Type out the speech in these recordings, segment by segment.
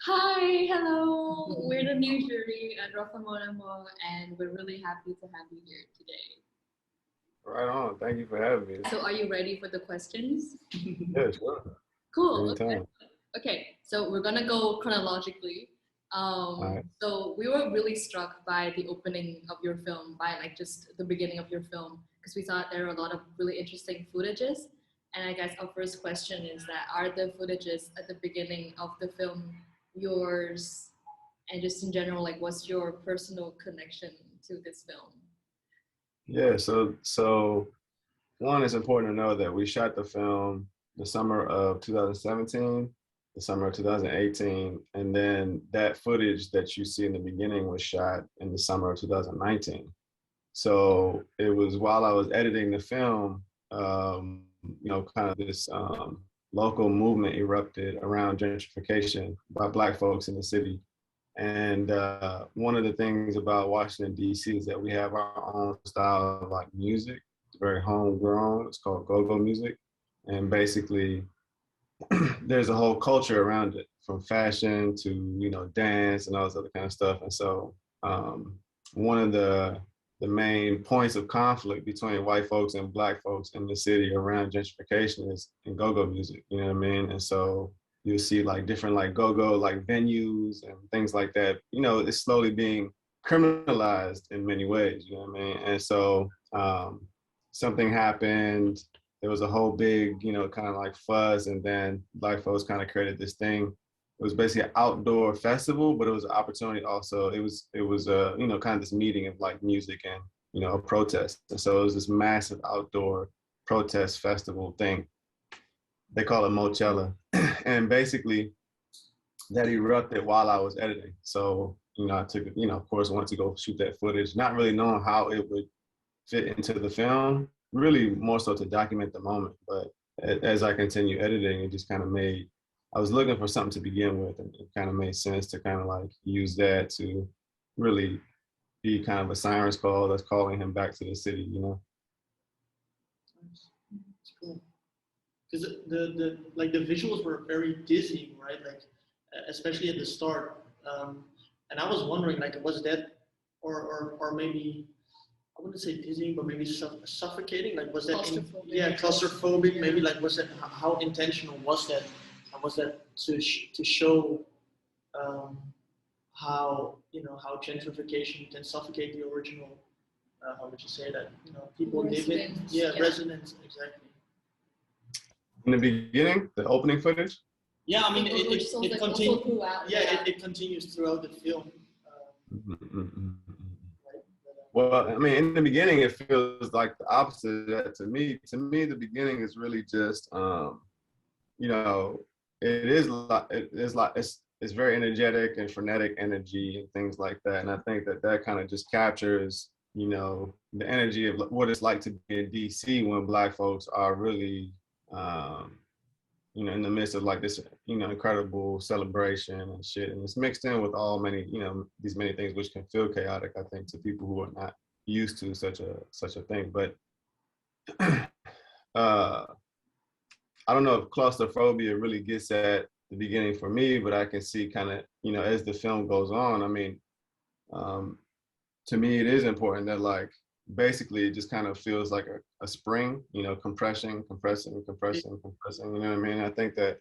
Hi, hello. We're the new jury at Rafa Monamo, and we're really happy to have you here today. Right on. Thank you for having me. So, are you ready for the questions? Yeah, sure. Cool. Okay. Anytime. Okay. So we're gonna go chronologically. All right. So we were really struck by the opening of your film, by like just the beginning of your film, because we thought there were a lot of really interesting footages. And I guess our first question is that are the footages at the beginning of the film yours, and just in general, like what's your personal connection to this film? Yeah, so one, it's important to know that we shot the film the summer of 2017, the summer of 2018, and then that footage that you see in the beginning was shot in the summer of 2019. So it was while I was editing the film, kind of this local movement erupted around gentrification by Black folks in the city. And one of the things about Washington, D.C. is that we have our own style of like music. It's very homegrown. It's called go-go music. And basically, there's a whole culture around it, from fashion to, dance and all this other kind of stuff. And so one of the main points of conflict between white folks and Black folks in the city around gentrification is in go-go music, you know what I mean? And so you'll see like different like go-go like venues and things like that. It's slowly being criminalized in many ways, you know what I mean? And so something happened. There was a whole big, kind of like fuzz, and then Black folks kind of created this thing. It was basically an outdoor festival, but it was an opportunity also. It was kind of this meeting of like music and a protest. And so it was this massive outdoor protest festival thing. They call it Mochella, and basically that erupted while I was editing. So I took of course, I wanted to go shoot that footage, not really knowing how it would fit into the film, really more so to document the moment. But as I continue editing, it just kind of made, I was looking for something to begin with, and it kind of made sense to kind of like use that to really be kind of a siren's call that's calling him back to the city. It's cool. Because the like the visuals were very dizzying, right? Like especially at the start. And I was wondering, like, was that, or maybe I wouldn't say dizzying, but maybe suffocating. Like, was that claustrophobic? Maybe like, was that how intentional was that? And was that to show how how gentrification can suffocate the original? How would you say that? People live in residents exactly. In the beginning, the opening footage. Yeah, I mean it continues. Yeah, it continues throughout the film. Well, I mean, in the beginning, it feels like the opposite of that to me. To me, the beginning is really just, it is like it's very energetic and frenetic energy and things like that. And I think that kind of just captures, the energy of what it's like to be in DC when Black folks are really, in the midst of like this, incredible celebration and shit. And it's mixed in with these many things which can feel chaotic, I think, to people who are not used to such a thing. But I don't know if claustrophobia really gets at the beginning for me, but I can see kind of, as the film goes on, I mean, to me, it is important that like, basically it just kind of feels like a spring, compressing, you know what I mean? I think that,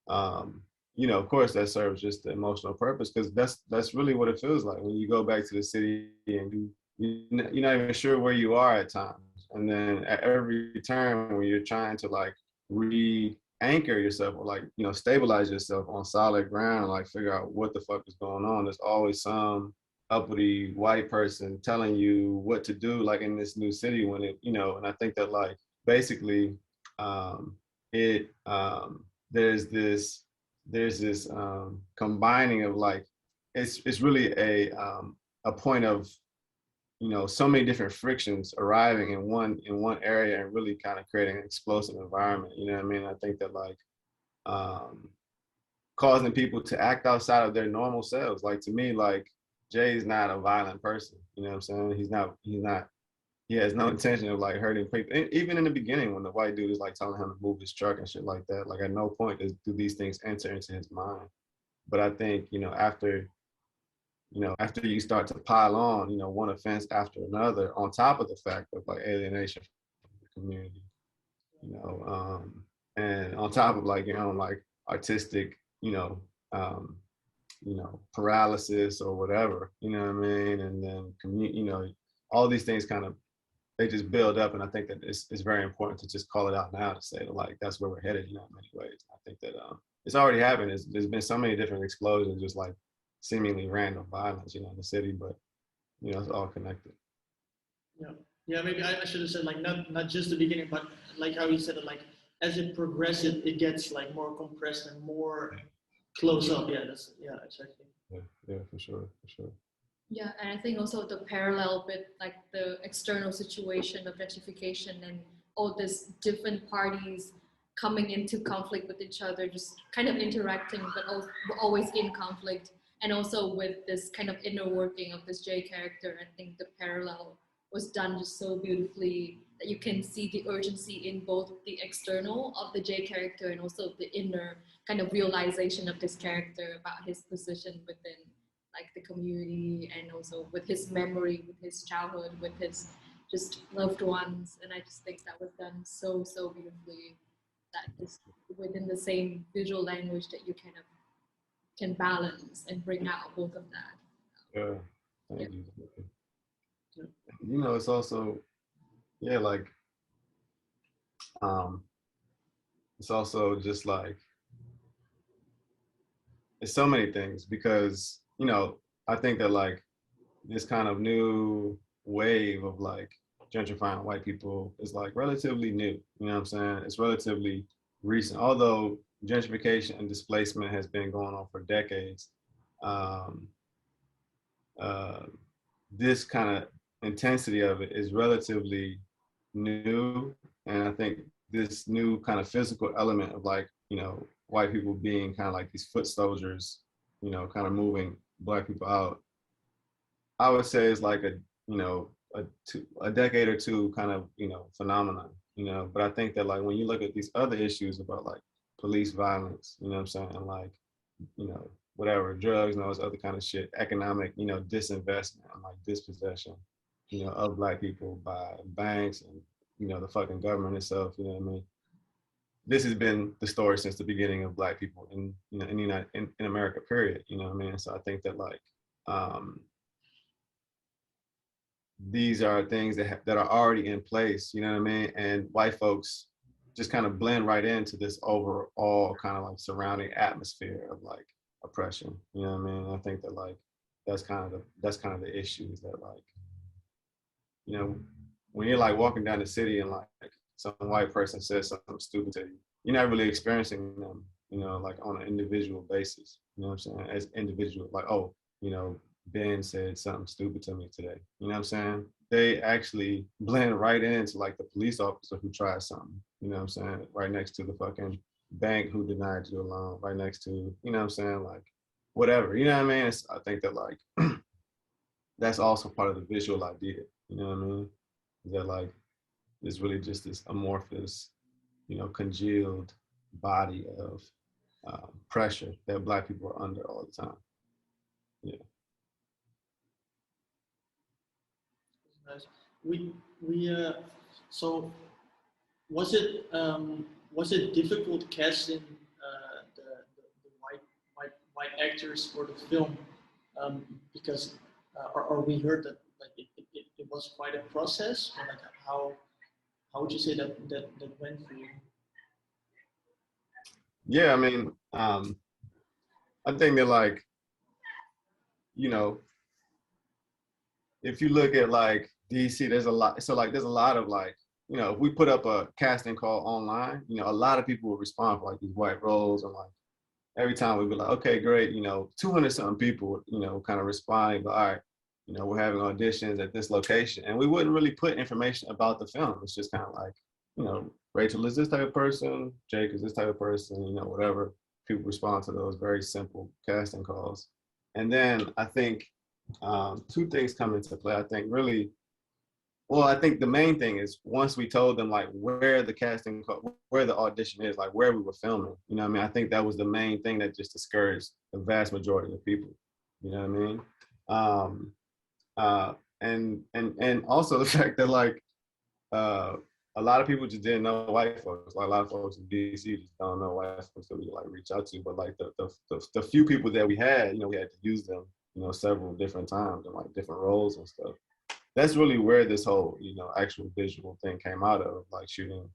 of course that serves just the emotional purpose, because that's really what it feels like when you go back to the city and you're not even sure where you are at times. And then at every turn when you're trying to like re-anchor yourself or like, stabilize yourself on solid ground, like figure out what the fuck is going on, there's always some uppity white person telling you what to do, like in this new city when it, and I think that like basically there's this combining of like, it's really a point of, so many different frictions arriving in one area and really kind of creating an explosive environment. You know what I mean? I think that like causing people to act outside of their normal selves. Like to me, like Jay's not a violent person. You know what I'm saying? He has no intention of like hurting people. And even in the beginning when the white dude is like telling him to move his truck and shit like that, like at no point do these things enter into his mind. But I think, after you start to pile on, one offense after another, on top of the fact of like alienation from the community, and on top of like your own like artistic, um, paralysis or whatever, you know what I mean? And then all these things kind of, they just build up. And I think that it's very important to just call it out now to say that like, that's where we're headed, in many ways. I think that it's already happened. There's been so many different explosions, just like seemingly random violence, in the city, but it's all connected. Yeah, yeah. Maybe I should have said like not just the beginning, but like how you said it. Like as it progresses, it gets like more compressed and more close up. Yeah, exactly. Yeah, for sure. Yeah, and I think also the parallel with like the external situation of gentrification and all these different parties coming into conflict with each other, just kind of interacting, but always in conflict. And also with this kind of inner working of this J character, I think the parallel was done just so beautifully that you can see the urgency in both the external of the J character and also the inner kind of realization of this character about his position within like the community, and also with his memory, with his childhood, with his just loved ones. And I just think that was done so beautifully, that is within the same visual language that you kind of can balance and bring out both of that. Yeah, thank you. It's also, like, it's also just like, it's so many things, because, I think that like this kind of new wave of like gentrifying white people is like relatively new, you know what I'm saying? It's relatively recent, although gentrification and displacement has been going on for decades. This kind of intensity of it is relatively new. And I think this new kind of physical element of like, white people being kind of like these foot soldiers, kind of moving Black people out, I would say it's like a decade or two kind of, phenomenon, but I think that like when you look at these other issues about like police violence, you know what I'm saying? And like, whatever, drugs and all this other kind of shit, economic, disinvestment and like dispossession, of Black people by banks and, the fucking government itself, you know what I mean? This has been the story since the beginning of Black people in, in America, period, you know what I mean? So I think that like, these are things that are already in place, you know what I mean? And white folks just kind of blend right into this overall kind of like surrounding atmosphere of like oppression, you know what I mean? I think that like that's kind of the issue, is that like, when you're like walking down the city and like some white person says something stupid to you, you're not really experiencing them, like on an individual basis, you know what I'm saying? As individual, like, oh, Ben said something stupid to me today. You know what I'm saying? They actually blend right into like the police officer who tried something, you know what I'm saying? Right next to the fucking bank who denied you a loan, right next to, you know what I'm saying? Like, whatever, you know what I mean? I think that like, that's also part of the visual idea, you know what I mean? That like, it's really just this amorphous, congealed body of pressure that Black people are under all the time. Yeah. Nice. So was it difficult casting the white actors for the film, because or we heard that like it was quite a process, or like how would you say that went for you? Yeah, I mean, I think that like, if you look at like DC, there's a lot. So like, there's a lot of like, if we put up a casting call online, a lot of people will respond for like these white roles, and like every time we'd be like, okay, great, 200 something people, kind of responding, but all right, we're having auditions at this location, and we wouldn't really put information about the film. It's just kind of like, Rachel is this type of person, Jake is this type of person, whatever. People respond to those very simple casting calls. And then I think two things come into play. I think really well, I think the main thing is once we told them like where the casting, where the audition is, like where we were filming, you know what I mean? I think that was the main thing that just discouraged the vast majority of people, you know what I mean? Um, and also the fact that like uh, a lot of people just didn't know white folks. Like a lot of folks in DC just don't know white folks that we like reach out to. But like the few people that we had, you know, we had to use them, you know, several different times and like different roles and stuff. That's really where this whole, you know, actual visual thing came out of, like shooting,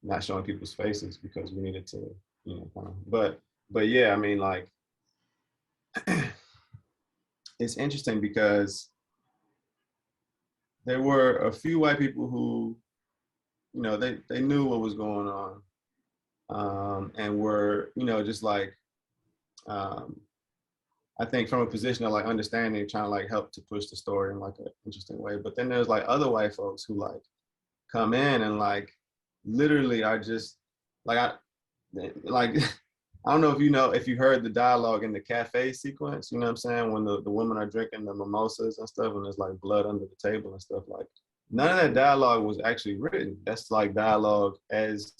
not showing people's faces because we needed to, you know, kind of. But yeah, I mean, like it's interesting because there were a few white people who, you know, they knew what was going on, and were, you know, just like, um, I think from a position of like understanding, trying to like help to push the story in like an interesting way. But then there's like other white folks who like come in and like literally are just like like I don't know if you know, if you heard the dialogue in the cafe sequence, you know what I'm saying? When the women are drinking the mimosas and stuff and there's like blood under the table and stuff, like none of that dialogue was actually written. That's like dialogue as,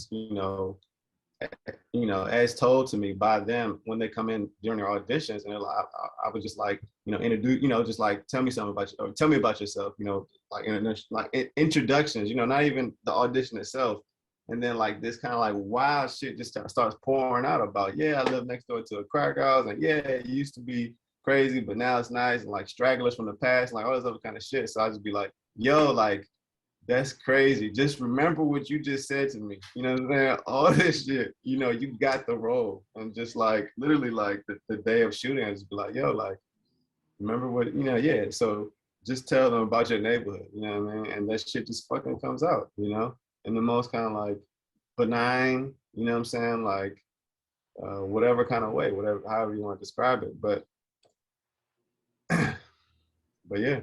as told to me by them when they come in during their auditions, and like, I was just like, introduce, just like tell me something about you, or tell me about yourself, like introductions, not even the audition itself. And then like this kind of like wild shit just starts pouring out about, yeah, I live next door to a crack house, and yeah, it used to be crazy, but now it's nice, and like stragglers from the past, and like all this other kind of shit. So I just be like, yo, like, that's crazy. Just remember what you just said to me. You know what I'm saying? All this shit, you got the role. And just like literally like the day of shooting, I just be like, yo, like, remember what, yeah. So just tell them about your neighborhood, you know what I mean? And that shit just fucking comes out, in the most kind of like benign, you know what I'm saying? Like whatever kind of way, whatever, however you want to describe it. But yeah.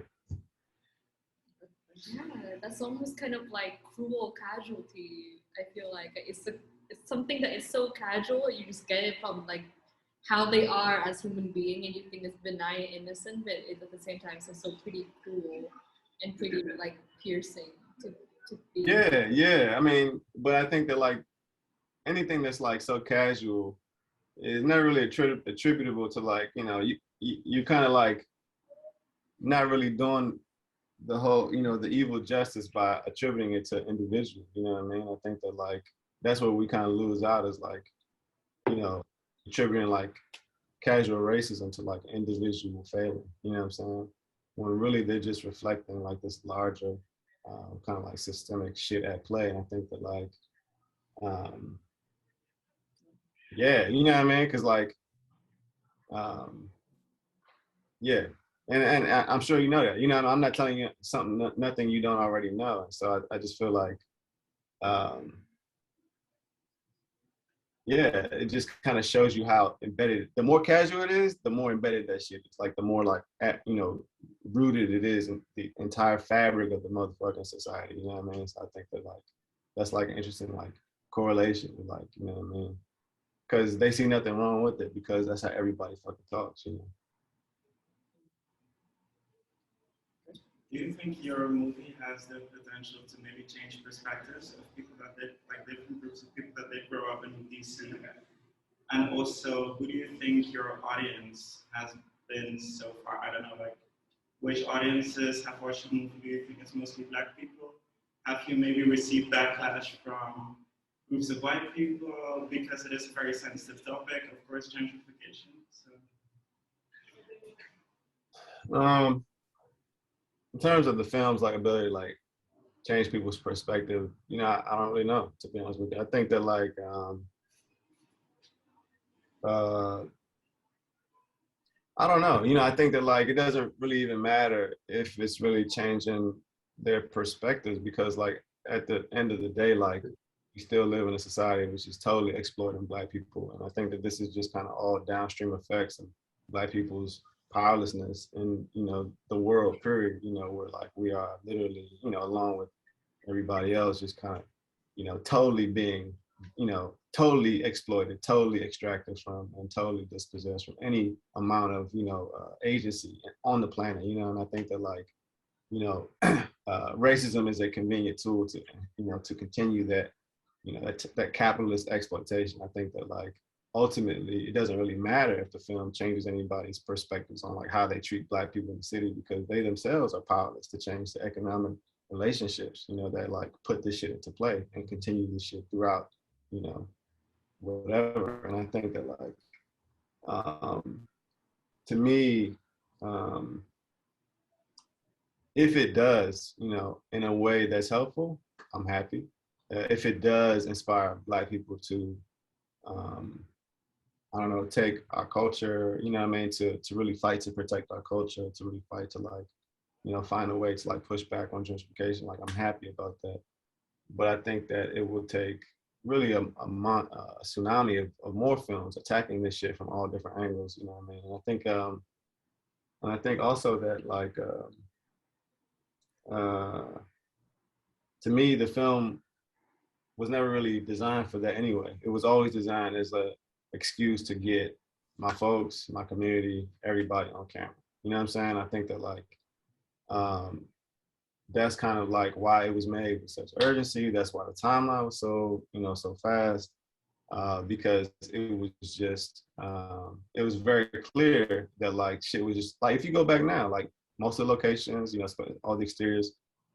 Yeah, that's almost kind of like cruel casualty. I feel like it's something that is so casual. You just get it from like how they are as human being, and you think it's benign, innocent, but it, at the same time, it's also pretty cruel and pretty like piercing to be. Yeah. I mean, but I think that like anything that's like so casual is not really attributable to like, you kind of like not really doing the whole, the evil justice by attributing it to individuals, you know what I mean? I think that like, that's what we kind of lose out is like, attributing like casual racism to like individual failing, you know what I'm saying? When really they're just reflecting like this larger kind of like systemic shit at play. And I think that like, yeah, you know what I mean? Cause like, yeah. And I'm sure you know that. I'm not telling you something, nothing you don't already know. And so I just feel like, yeah, it just kind of shows you how embedded. The more casual it is, the more embedded that shit is. Like the more like, rooted it is in the entire fabric of the motherfucking society. You know what I mean? So I think that like that's like an interesting like correlation. Like, you know what I mean? Because they see nothing wrong with it because that's how everybody fucking talks. Do you think your movie has the potential to maybe change perspectives of people that like different groups of people that they grow up in DC? And also, who do you think your audience has been so far? I don't know, like, which audiences have watched the movie? Do you think it's mostly Black people? Have you maybe received backlash from groups of white people because it is a very sensitive topic, of course, gentrification? So. In terms of the film's like ability to like change people's perspective, I don't really know, to be honest with you. I think that like I don't know, I think that like it doesn't really even matter if it's really changing their perspectives, because like at the end of the day, like we still live in a society which is totally exploiting Black people. And I think that this is just kind of all downstream effects of Black people's powerlessness in the world period, where like we are literally along with everybody else just kind of totally being totally exploited, totally extracted from, and totally dispossessed from any amount of agency on the planet. And I think that like racism is a convenient tool to, to continue that, that capitalist exploitation. I think that like ultimately it doesn't really matter if the film changes anybody's perspectives on like how they treat Black people in the city, because they themselves are powerless to change the economic relationships, that like put this shit into play and continue this shit throughout, whatever. And I think that like, to me, if it does, in a way that's helpful, I'm happy. If it does inspire Black people to, I don't know, take our culture, to really fight to protect our culture, to really fight to like, find a way to like push back on gentrification. Like I'm happy about that. But I think that it will take really a tsunami of more films attacking this shit from all different angles, And I think also that like, to me, the film was never really designed for that anyway. It was always designed as a excuse to get my folks, my community, everybody on camera. You know what I'm saying? I think that like, that's kind of like why it was made with such urgency. That's why the timeline was so, so fast, because it was just, it was very clear that like shit was just like, if you go back now, like most of the locations, all the exteriors,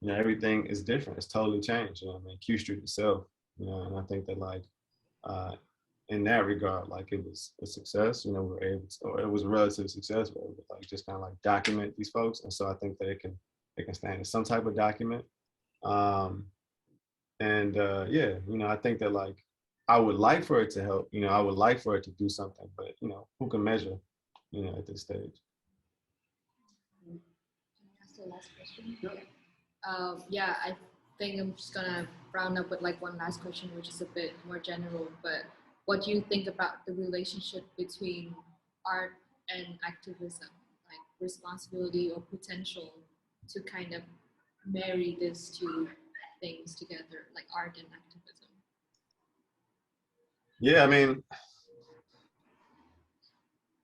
everything is different. It's totally changed. Q Street itself, and I think that like, in that regard, like it was a success, we were able to, or it was a relative success, we were able to like just kind of like document these folks. And so I think that it can stand as some type of document. Yeah, I think that like, I would like for it to help, I would like for it to do something, but who can measure, at this stage. Can I ask the last question? Yeah, I think I'm just gonna round up with like one last question, which is a bit more general, but what do you think about the relationship between art and activism, like responsibility or potential to kind of marry these two things together, like art and activism? Yeah, I mean,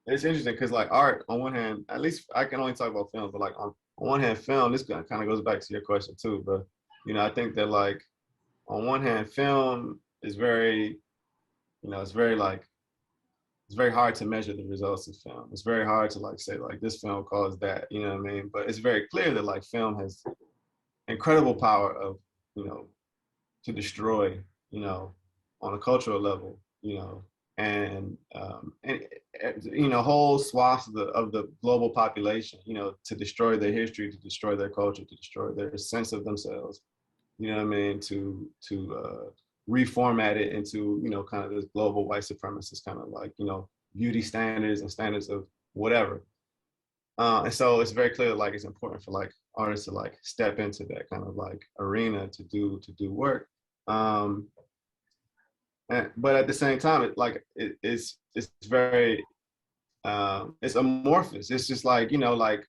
it's interesting because like art, on one hand, at least I can only talk about film, but like on one hand, film, this kind of goes back to your question too, but I think that like, on one hand, film is very, it's very like, it's very hard to measure the results of film. It's very hard to like say like this film caused that, you know what I mean? But it's very clear that like film has incredible power of, to destroy, on a cultural level, and whole swaths of the global population, to destroy their history, to destroy their culture, to destroy their sense of themselves, you know what I mean, to reformat it into, kind of this global white supremacist kind of like, beauty standards and standards of whatever. And so it's very clear, like, it's important for like artists to like step into that kind of like arena to do work. But at the same time, it's very, it's amorphous. It's just like, like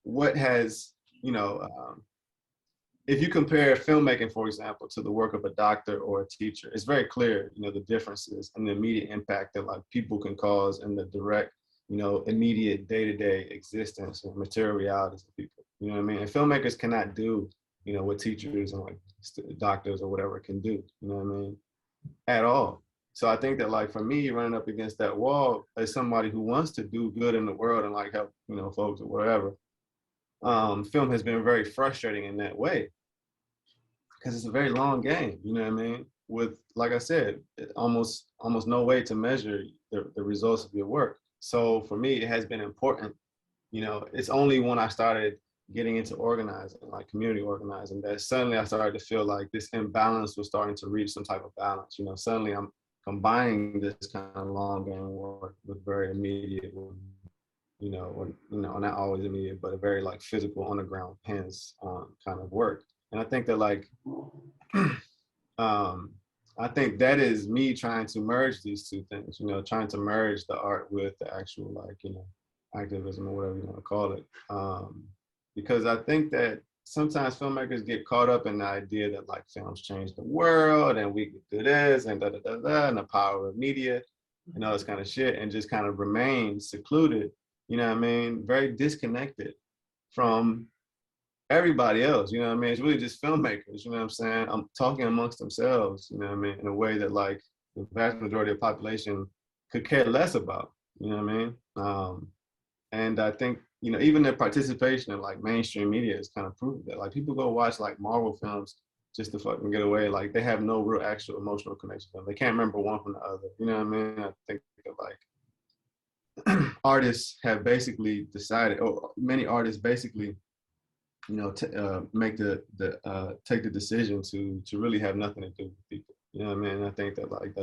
what has, if you compare filmmaking, for example, to the work of a doctor or a teacher, it's very clear, the differences and the immediate impact that like people can cause in the direct, immediate day-to-day existence and material realities of people. You know what I mean? And filmmakers cannot do, what teachers and like doctors or whatever can do, you know what I mean? At all. So I think that like for me, running up against that wall as somebody who wants to do good in the world and like help, folks or whatever, film has been very frustrating in that way because it's a very long game, you know what I mean? With, like I said, almost no way to measure the results of your work. So for me, it has been important, it's only when I started getting into organizing, like community organizing, that suddenly I started to feel like this imbalance was starting to reach some type of balance. Suddenly I'm combining this kind of long game work with very immediate, not always immediate, but a very like physical underground hands-on kind of work. And I think that like, I think that is me trying to merge these two things, trying to merge the art with the actual like, activism or whatever you want to call it. Because I think that sometimes filmmakers get caught up in the idea that like films change the world and we can do this and and the power of media and all this kind of shit, and just kind of remain secluded, you know what I mean? Very disconnected from everybody else, you know what I mean? It's really just filmmakers, you know what I'm saying? I'm talking amongst themselves, you know what I mean? In a way that like the vast majority of the population could care less about, you know what I mean? And I think, you know, even their participation in like mainstream media has kind of proved that. Like people go watch like Marvel films just to fucking get away. Like they have no real actual emotional connection to them. They can't remember one from the other. You know what I mean? I think that like artists have basically decided, or many artists basically, you know, make take the decision to really have nothing to do with people. You know what I mean? And I think that like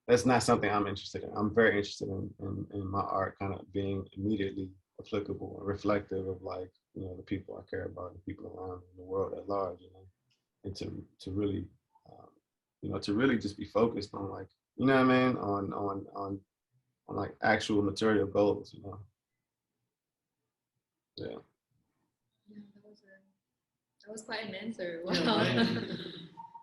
that's not something I'm interested in. I'm very interested in my art kind of being immediately applicable and reflective of like, you know, the people I care about, the people around me, the world at large, you know, and to really, you know, to really just be focused on like, you know what I mean, on like actual material goals, you know. Yeah. Yeah, that was quite an answer. Wow. Yeah, right.